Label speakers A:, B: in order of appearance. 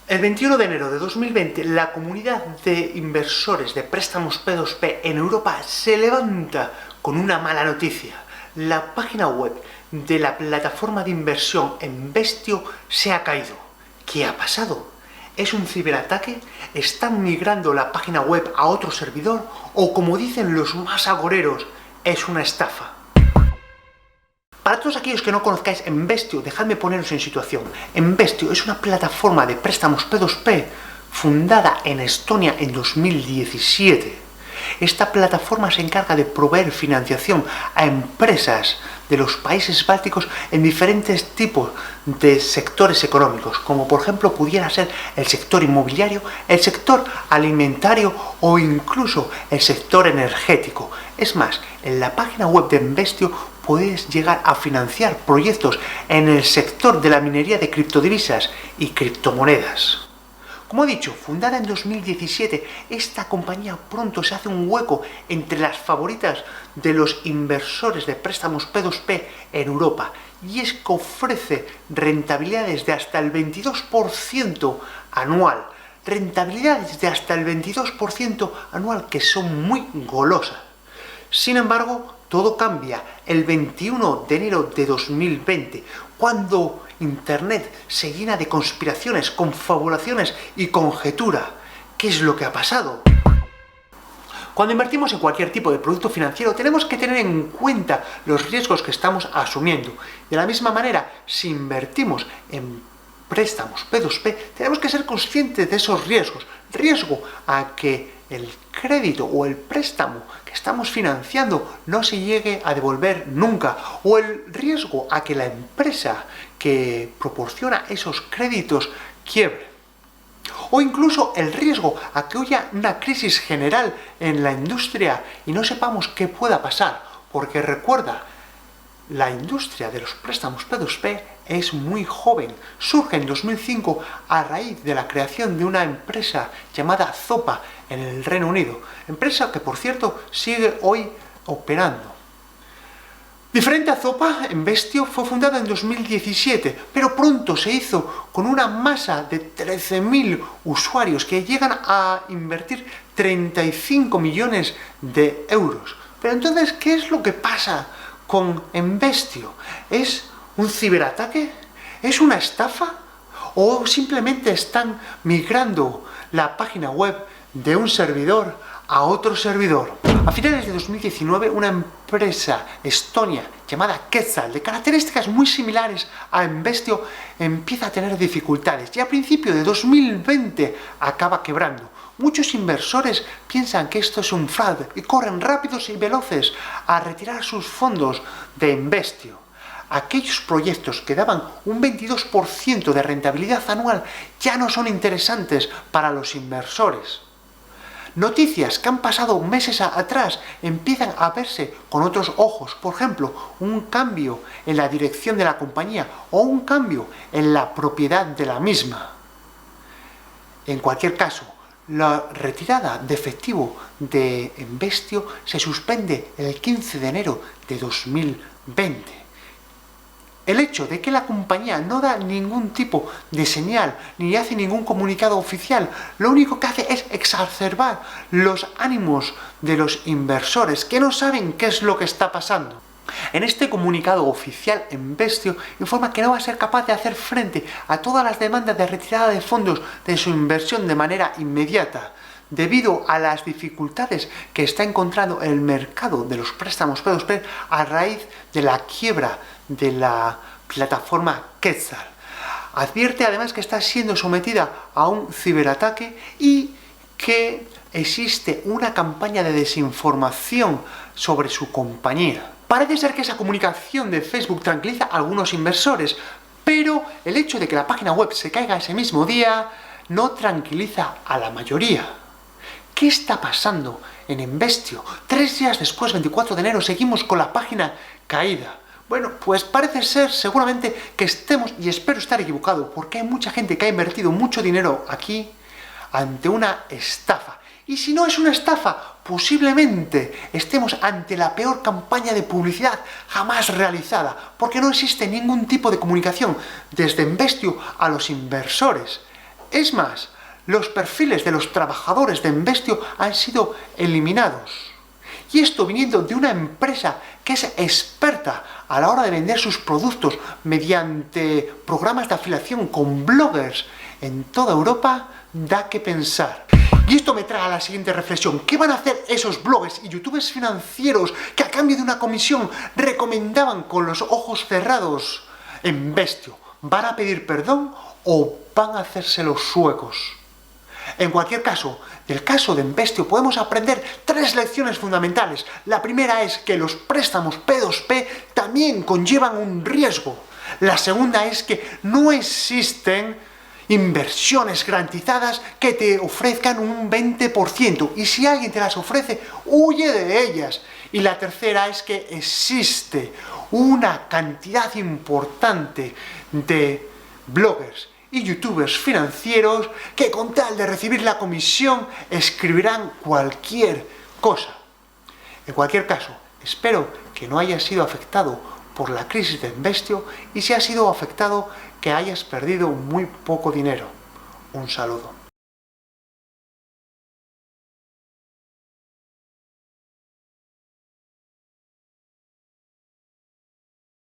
A: El 21 de enero de 2020, la comunidad de inversores de préstamos P2P en Europa se levanta con una mala noticia. La página web de la plataforma de inversión Investio se ha caído. ¿Qué ha pasado? ¿Es un ciberataque? ¿Están migrando la página web a otro servidor? ¿O, como dicen los más agoreros, es una estafa? Para todos aquellos que no conozcáis Investio, dejadme poneros en situación. Investio es una plataforma de préstamos P2P fundada en Estonia en 2017. Esta plataforma se encarga de proveer financiación a empresas de los países bálticos en diferentes tipos de sectores económicos, como por ejemplo pudiera ser el sector inmobiliario, el sector alimentario o incluso el sector energético. Es más, en la página web de Investio puedes llegar a financiar proyectos en el sector de la minería de criptodivisas y criptomonedas. Como he dicho, fundada en 2017, esta compañía pronto se hace un hueco entre las favoritas de los inversores de préstamos P2P en Europa, y es que ofrece rentabilidades de hasta el 22% anual. Rentabilidades de hasta el 22% anual que son muy golosas. Sin embargo, todo cambia el 21 de enero de 2020, cuando Internet se llena de conspiraciones, confabulaciones y conjetura. ¿Qué es lo que ha pasado? Cuando invertimos en cualquier tipo de producto financiero, tenemos que tener en cuenta los riesgos que estamos asumiendo. De la misma manera, si invertimos en préstamos P2P, tenemos que ser conscientes de esos riesgos. Riesgo a que el crédito o el préstamo que estamos financiando no se llegue a devolver nunca, o el riesgo a que la empresa que proporciona esos créditos quiebre, o incluso el riesgo a que haya una crisis general en la industria y no sepamos qué pueda pasar, porque recuerda, la industria de los préstamos P2P es muy joven. Surge en 2005 a raíz de la creación de una empresa llamada Zopa en el Reino Unido. Empresa que, por cierto, sigue hoy operando. Diferente a Zopa, Investio fue fundada en 2017, pero pronto se hizo con una masa de 13.000 usuarios que llegan a invertir 35 millones de euros. Pero entonces, ¿qué es lo que pasa con Investio? ¿Es un ciberataque? ¿Es una estafa? ¿O simplemente están migrando la página web de un servidor a otro servidor? A finales de 2019, una empresa estonia llamada Quetzal, de características muy similares a Investio, empieza a tener dificultades y a principios de 2020 acaba quebrando. Muchos inversores piensan que esto es un fraude y corren rápidos y veloces a retirar sus fondos de Investio. Aquellos proyectos que daban un 22% de rentabilidad anual ya no son interesantes para los inversores. Noticias que han pasado meses atrás empiezan a verse con otros ojos. Por ejemplo, un cambio en la dirección de la compañía o un cambio en la propiedad de la misma. En cualquier caso, la retirada de efectivo de Investio se suspende el 15 de enero de 2020. El hecho de que la compañía no da ningún tipo de señal ni hace ningún comunicado oficial, lo único que hace es exacerbar los ánimos de los inversores que no saben qué es lo que está pasando. En este comunicado oficial, Investio informa que no va a ser capaz de hacer frente a todas las demandas de retirada de fondos de su inversión de manera inmediata, debido a las dificultades que está encontrando el mercado de los préstamos P2P a raíz de la quiebra de la plataforma Quetzal. Advierte además que está siendo sometida a un ciberataque y que existe una campaña de desinformación sobre su compañía. Parece ser que esa comunicación de Facebook tranquiliza a algunos inversores, pero el hecho de que la página web se caiga ese mismo día no tranquiliza a la mayoría. ¿Qué está pasando en Investio? 3 días después, 24 de enero, seguimos con la página caída. Bueno, pues parece ser seguramente que estemos, y espero estar equivocado, porque hay mucha gente que ha invertido mucho dinero aquí ante una estafa. Y si no es una estafa, posiblemente estemos ante la peor campaña de publicidad jamás realizada, porque no existe ningún tipo de comunicación desde Investio a los inversores. Es más, los perfiles de los trabajadores de Investio han sido eliminados. Y esto viniendo de una empresa que es experta a la hora de vender sus productos mediante programas de afiliación con bloggers en toda Europa, da que pensar. Y esto me trae a la siguiente reflexión. ¿Qué van a hacer esos bloggers y youtubers financieros que a cambio de una comisión recomendaban con los ojos cerrados Investio? ¿Van a pedir perdón o van a hacerse los suecos? En cualquier caso, del caso de Investio podemos aprender 3 lecciones fundamentales. La primera es que los préstamos P2P también conllevan un riesgo. La segunda es que no existen inversiones garantizadas que te ofrezcan un 20%, y si alguien te las ofrece, huye de ellas. Y la tercera es que existe una cantidad importante de bloggers y youtubers financieros que con tal de recibir la comisión escribirán cualquier cosa. En cualquier caso, espero que no hayas sido afectado por la crisis de Investio, y si has sido afectado, que hayas perdido muy poco dinero. Un saludo.